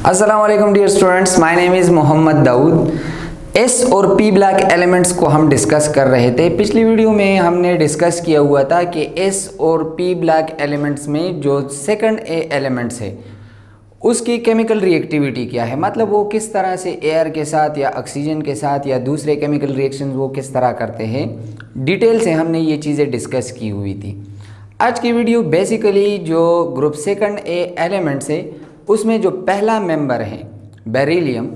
अस्सलाम वालेकुम dear students, my name is Mohammad Dawood. S और पी ब्लॉक एलिमेंट्स को हम डिस्कस कर रहे थे। पिछली वीडियो में हमने डिस्कस किया हुआ था कि एस और पी ब्लॉक एलिमेंट्स में जो सेकंड ए एलिमेंट्स है उसकी केमिकल रिएक्टिविटी क्या है, मतलब वो किस तरह से एयर के साथ या ऑक्सीजन के साथ या दूसरे केमिकल रिएक्शन वो किस तरह करते हैं। डिटेल से हमने ये चीज़ें डिस्कस की हुई थी। आज की वीडियो बेसिकली जो ग्रुप सेकंड ए एलिमेंट्स है उसमें जो पहला मेंबर है बेरिलियम,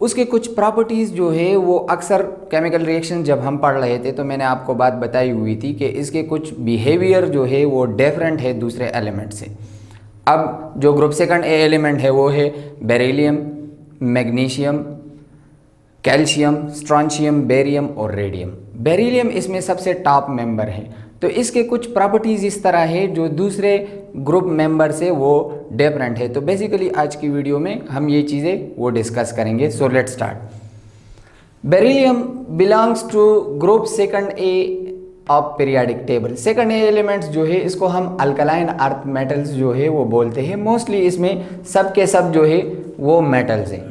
उसके कुछ प्रॉपर्टीज़ जो है वो अक्सर केमिकल रिएक्शन जब हम पढ़ रहे थे तो मैंने आपको बात बताई हुई थी कि इसके कुछ बिहेवियर जो है वो डिफरेंट है दूसरे एलिमेंट से। अब जो ग्रुप सेकंड ए एलिमेंट है वो है beryllium, magnesium, calcium, strontium, barium और रेडियम। बेरिलियम इसमें सबसे टॉप मेंबर है, तो इसके कुछ प्रॉपर्टीज़ इस तरह है जो दूसरे ग्रुप मेंबर से वो डिफरेंट है। तो बेसिकली आज की वीडियो में हम ये चीज़ें वो डिस्कस करेंगे। So let's start. Beryllium belongs to group second A of periodic table. Second A elements जो है इसको हम अल्कलाइन अर्थ मेटल्स जो है वो बोलते हैं। मोस्टली इसमें सब के सब जो है वो मेटल्स हैं।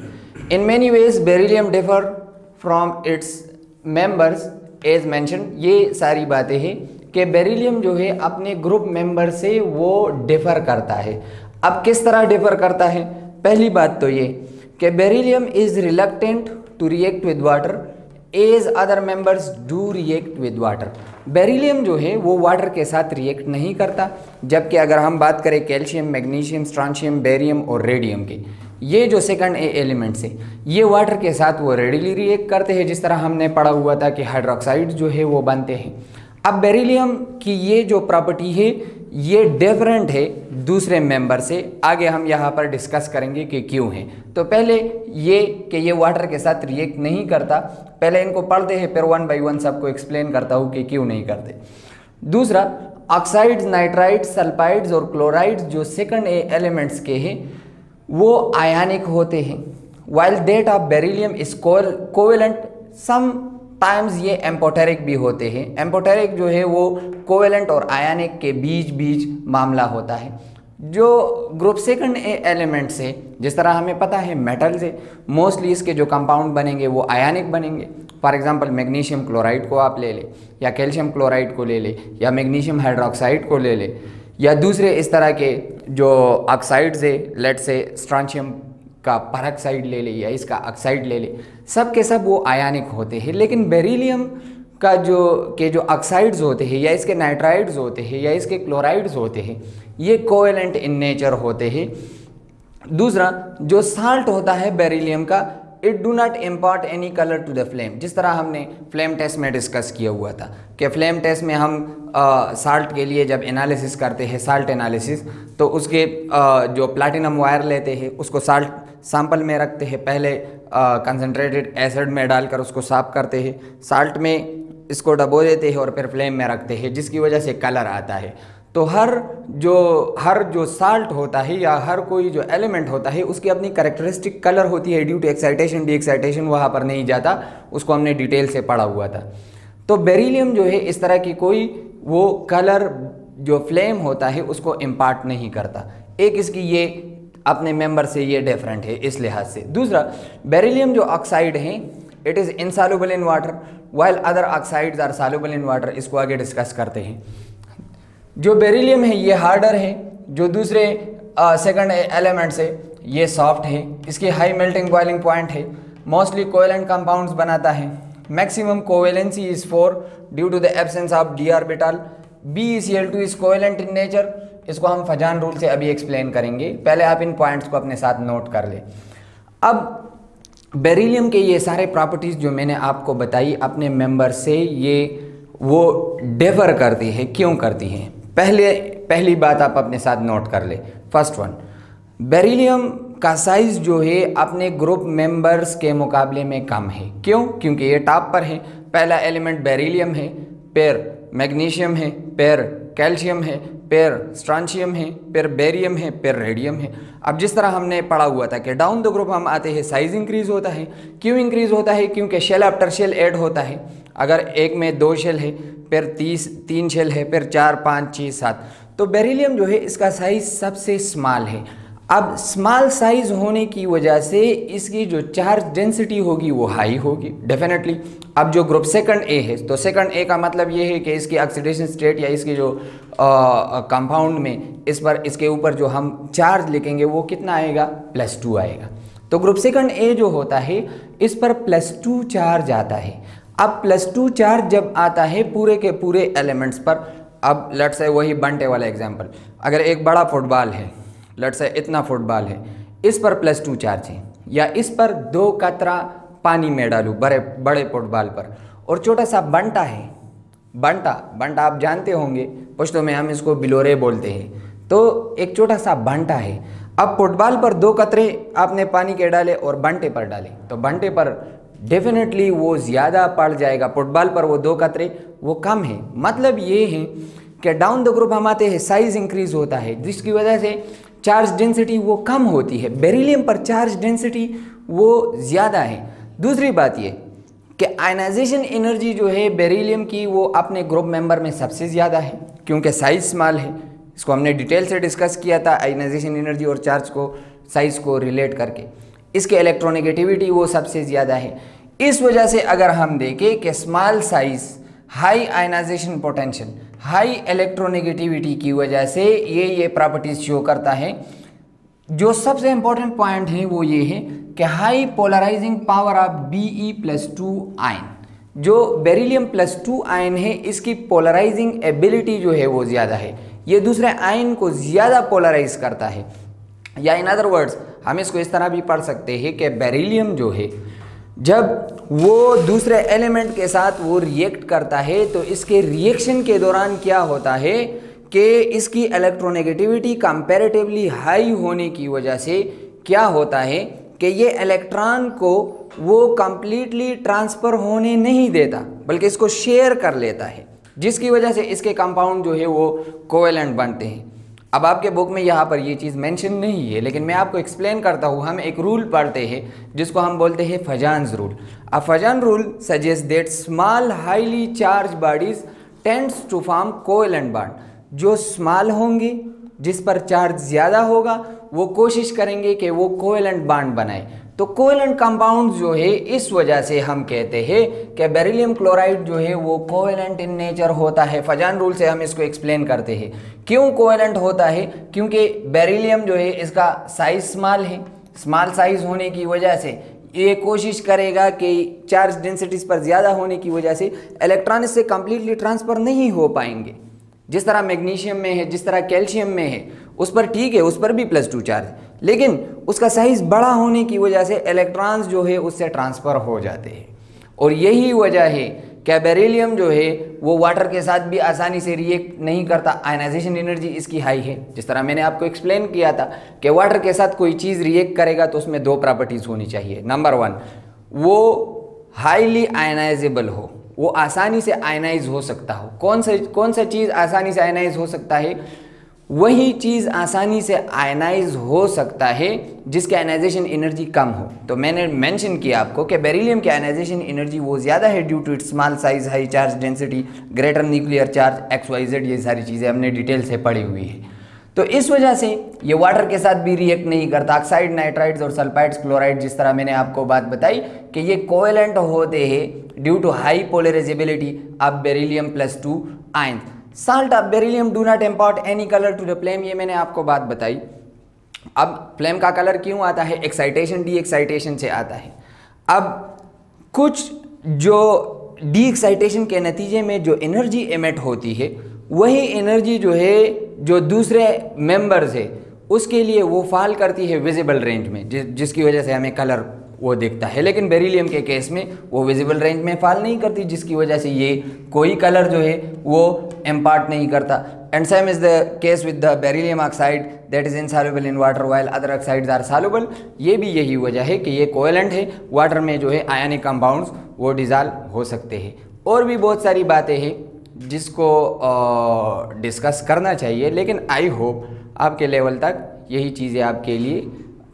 In many ways beryllium differ from its members as mention. ये सारी बातें हैं कि बेरिलियम जो है अपने ग्रुप मेंबर से वो डिफर करता है। अब किस तरह डिफर करता है? पहली बात तो ये कि beryllium is reluctant to react with water as other members do react with water. Beryllium जो है वो वाटर के साथ रिएक्ट नहीं करता, जबकि अगर हम बात करें कैल्शियम, मैग्नीशियम, स्ट्रॉन्शियम, बेरियम और रेडियम की, ये जो सेकंड ए एलिमेंट्स है ये वाटर के साथ वो रेडिली रिएक्ट करते हैं, जिस तरह हमने पढ़ा हुआ था कि हाइड्रोक्साइड जो है वो बनते हैं। अब बेरिलियम की ये जो प्रॉपर्टी है ये डिफरेंट है दूसरे मेंबर से। आगे हम यहाँ पर डिस्कस करेंगे कि क्यों है। तो पहले ये कि ये वाटर के साथ रिएक्ट नहीं करता, पहले इनको पढ़ते हैं फिर वन बाय वन सबको एक्सप्लेन करता हूँ कि क्यों नहीं करते। दूसरा, ऑक्साइड्स, नाइट्राइड्स, सल्फाइड्स और क्लोराइड्स जो सेकंड ए एलिमेंट्स के हैं वो आयनिक होते हैं, while that of beryllium is covalent. Some times ये एम्पोटेरिक भी होते हैं। एम्पोटेरिक जो है वो कोवेलेंट और आयनिक के बीच मामला होता है। जो ग्रुप सेकंड ए एलिमेंट्स है, जिस तरह हमें पता है मेटल्स है, मोस्टली इसके जो कंपाउंड बनेंगे वो आयनिक बनेंगे। फॉर एग्जांपल मैग्नीशियम क्लोराइड को आप ले ले, या कैल्शियम क्लोराइड को ले ले, या मैग्नीशियम हाइड्रोक्साइड को ले ले, या दूसरे इस तरह के जो ऑक्साइड्स है, लेट से स्ट्रॉन्शियम का परऑक्साइड ले ले या इसका ऑक्साइड ले ले, सब के सब वो आयनिक होते हैं। लेकिन बेरिलियम का जो ऑक्साइड्स होते हैं या इसके नाइट्राइड्स होते हैं या इसके क्लोराइड्स होते हैं ये कोवेलेंट इन नेचर होते हैं। दूसरा, जो साल्ट होता है बेरिलियम का, it do not impart any colour to the flame. जिस तरह हमने फ्लेम टेस्ट में डिस्कस किया हुआ था कि फ्लेम टेस्ट में हम साल्ट के लिए जब एनालिसिस करते हैं, साल्ट एनालिसिस, तो उसके जो प्लैटिनम वायर लेते हैं उसको साल्ट सैंपल में रखते हैं, पहले कंसनट्रेटेड एसिड में डालकर उसको साफ करते हैं, साल्ट में इसको डबो देते हैं और फिर फ्लेम में रखते हैं, जिसकी वजह से कलर आता है। तो हर जो साल्ट होता है या हर कोई जो एलिमेंट होता है उसकी अपनी कैरेक्टरिस्टिक कलर होती है। Due to excitation, de excitation वहाँ पर नहीं जाता, उसको हमने डिटेल से पढ़ा हुआ था। तो बेरिलियम जो है इस तरह की कोई वो कलर जो फ्लेम होता है उसको इम्पार्ट नहीं करता। एक इसकी ये अपने मेंबर से ये डिफरेंट है इस लिहाज से। दूसरा, बेरिलियम जो ऑक्साइड है it is insoluble in water while other oxides are soluble in water. इसको आगे डिस्कस करते हैं। जो बेरिलियम है ये हार्डर है, जो दूसरे सेकंड एलिमेंट्स है ये सॉफ्ट है, इसकी हाई मेल्टिंग बॉइलिंग पॉइंट है, मोस्टली कोवेलेंट कंपाउंड्स बनाता है, maximum covalency is 4 due to the absence of d orbital. BeCl2 is covalent in nature. इसको हम फजान रूल से अभी एक्सप्लेन करेंगे, पहले आप इन पॉइंट्स को अपने साथ नोट कर ले। अब बेरिलियम के ये सारे प्रॉपर्टीज़ जो मैंने आपको बताई अपने मेंबर से ये वो डिफर करती है। क्यों करती हैं? पहली बात आप अपने साथ नोट कर ले। फर्स्ट वन, बेरिलियम का साइज़ जो है अपने ग्रुप मेंबर्स के मुकाबले में कम है। क्यों? क्योंकि ये टॉप पर है। पहला एलिमेंट बेरिलियम है, फिर मैग्नीशियम है, फिर कैल्शियम है, फिर स्ट्रॉन्शियम है, फिर बेरियम है, फिर रेडियम है। अब जिस तरह हमने पढ़ा हुआ था कि डाउन द ग्रुप हम आते हैं साइज इंक्रीज होता है। क्यों इंक्रीज होता है? क्योंकि शेल आफ्टर शेल ऐड होता है। अगर एक में 2 शेल है, फिर 3 शेल है, फिर 4, 5, 6, 7, तो बेरिलियम जो है इसका साइज सबसे स्मॉल है। अब स्मॉल साइज होने की वजह से इसकी जो चार्ज डेंसिटी होगी वो हाई होगी डेफिनेटली। अब जो ग्रुप सेकंड ए है, तो सेकंड ए का मतलब ये है कि इसकी ऑक्सीडेशन स्टेट या इसकी जो कंपाउंड में इस पर इसके ऊपर जो हम चार्ज लिखेंगे वो कितना आएगा, +2 आएगा। तो ग्रुप सेकंड ए जो होता है इस पर +2 चार्ज आता है। अब +2 चार्ज जब आता है पूरे के पूरे एलिमेंट्स पर, अब लेट्स से वही बंटे वाला एग्जांपल, अगर एक बड़ा फुटबॉल है, लेट्स से इतना फुटबॉल है, इस पर +2 चार्ज है, या इस पर 2 कतरा पानी में डालूँ बड़े फुटबॉल पर, और छोटा सा बंटा है, बंटा आप जानते होंगे, पश्तो में हम इसको बिलोरे बोलते हैं, तो एक छोटा सा बंटा है। अब फुटबॉल पर 2 कतरे आपने पानी के डाले और बंटे पर डाले, तो बंटे पर डेफिनेटली वो ज़्यादा पड़ जाएगा, फुटबॉल पर वो 2 कतरे वो कम है। मतलब ये है कि डाउन द ग्रुप हम आते हैं, साइज इंक्रीज होता है, जिसकी वजह से चार्ज डेंसिटी वो कम होती है। बेरिलियम पर चार्ज डेंसिटी वो ज़्यादा है। दूसरी बात ये कि आयनाइजेशन एनर्जी जो है बेरिलियम की वो अपने ग्रुप मेंबर में सबसे ज़्यादा है, क्योंकि साइज स्मॉल है। इसको हमने डिटेल से डिस्कस किया था, आयनाइजेशन एनर्जी और चार्ज को, साइज़ को रिलेट करके। इसके इलेक्ट्रोनेगेटिविटी वो सबसे ज़्यादा है। इस वजह से अगर हम देखें कि small size, high ionization potential, high electronegativity की वजह से ये प्रॉपर्टीज शो करता है। जो सबसे इंपॉर्टेंट पॉइंट है वो ये है कि high polarizing power of Be+2 ion, जो बेरिलियम +2 आयन है इसकी पोलराइजिंग एबिलिटी जो है वो ज़्यादा है, ये दूसरे आयन को ज़्यादा पोलराइज करता है। या इन अदर वर्ड्स हम इसको इस तरह भी पढ़ सकते हैं कि बेरिलियम जो है जब वो दूसरे एलिमेंट के साथ वो रिएक्ट करता है तो इसके रिएक्शन के दौरान क्या होता है कि इसकी इलेक्ट्रोनेगेटिविटी कंपैरेटिवली हाई होने की वजह से क्या होता है कि ये इलेक्ट्रॉन को वो कंप्लीटली ट्रांसफ़र होने नहीं देता, बल्कि इसको शेयर कर लेता है, जिसकी वजह से इसके कंपाउंड जो है वो कोवेलेंट बनते हैं। अब आपके बुक में यहाँ पर ये चीज़ मेंशन नहीं है, लेकिन मैं आपको एक्सप्लेन करता हूँ। हम एक रूल पढ़ते हैं जिसको हम बोलते हैं फजान्स रूल। अब Fajan rule suggest that small highly charge bodies tends to form covalent bond. जो स्मॉल होंगे, जिस पर चार्ज ज़्यादा होगा, वो कोशिश करेंगे कि वो कोवेलेंट बॉन्ड बनाए। तो कोवेलेंट कंपाउंड जो है इस वजह से हम कहते हैं कि बेरिलियम क्लोराइड जो है वो कोवेलेंट इन नेचर होता है। फजान रूल से हम इसको एक्सप्लेन करते हैं क्यों कोवेलेंट होता है, क्योंकि बेरिलियम जो है इसका साइज स्मॉल है, स्मॉल साइज होने की वजह से ये कोशिश करेगा कि चार्ज डेंसिटीज पर ज़्यादा होने की वजह से इलेक्ट्रॉन इससे कंप्लीटली ट्रांसफ़र नहीं हो पाएंगे। जिस तरह मैग्नीशियम में है, जिस तरह कैल्शियम में है, उस पर ठीक है, उस पर भी +2 चार्ज, लेकिन उसका साइज़ बड़ा होने की वजह से इलेक्ट्रॉन्स जो है उससे ट्रांसफ़र हो जाते हैं। और यही वजह है कि बेरिलियम जो है वो वाटर के साथ भी आसानी से रिएक्ट नहीं करता। आयनाइजेशन एनर्जी इसकी हाई है, जिस तरह मैंने आपको एक्सप्लेन किया था कि वाटर के साथ कोई चीज़ रिएक्ट करेगा तो उसमें 2 प्रॉपर्टीज़ होनी चाहिए। नंबर 1, वो हाईली आयनाइजेबल हो, वो आसानी से आयनाइज हो सकता हो। कौन सा चीज़ आसानी से आयनाइज हो सकता है? वही चीज़ आसानी से आयनाइज हो सकता है जिसकी आयनाइजेशन एनर्जी कम हो। तो मैंने मेंशन किया आपको कि बेरिलियम की आयनाइजेशन एनर्जी वो ज़्यादा है due to its small size, high charge density, greater nuclear charge, XYZ, ये सारी चीज़ें हमने डिटेल से पढ़ी हुई है। तो इस वजह से ये वाटर के साथ भी रिएक्ट नहीं करता। ऑक्साइड, नाइट्राइड्स और सल्फाइड्स, क्लोराइड, जिस तरह मैंने आपको बात बताई कि ये कोवेलेंट होते हैं due to high polarizability of beryllium +2 ion. Salt of beryllium do not impart any colour to the flame, ये मैंने आपको बात बताई। अब फ्लेम का कलर क्यों आता है? एक्साइटेशन, डी एक्साइटेशन से आता है। अब कुछ जो डी एक्साइटेशन के नतीजे में जो एनर्जी एमिट होती है, वही एनर्जी जो है जो दूसरे मेंबर्स है उसके लिए वो फॉल करती है विजिबल रेंज में, जिसकी वजह से हमें कलर वो दिखता है। लेकिन बेरिलियम के केस में वो विजिबल रेंज में फॉल नहीं करती, जिसकी वजह से ये कोई कलर जो है वो इम्पार्ट नहीं करता। And same is the case with the beryllium oxide that is insoluble in water while other oxides are soluble. ये भी यही वजह है कि ये कोवेलेंट है, वाटर में जो है आयनिक कंपाउंड्स वो डिसॉल्व हो सकते हैं। और भी बहुत सारी बातें हैं जिसको डिस्कस करना चाहिए, लेकिन आई होप आपके लेवल तक यही चीज़ें आपके लिए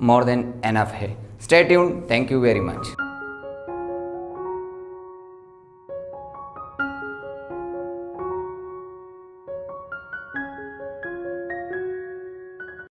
मोर देन एनफ है। Stay tuned, thank you very much.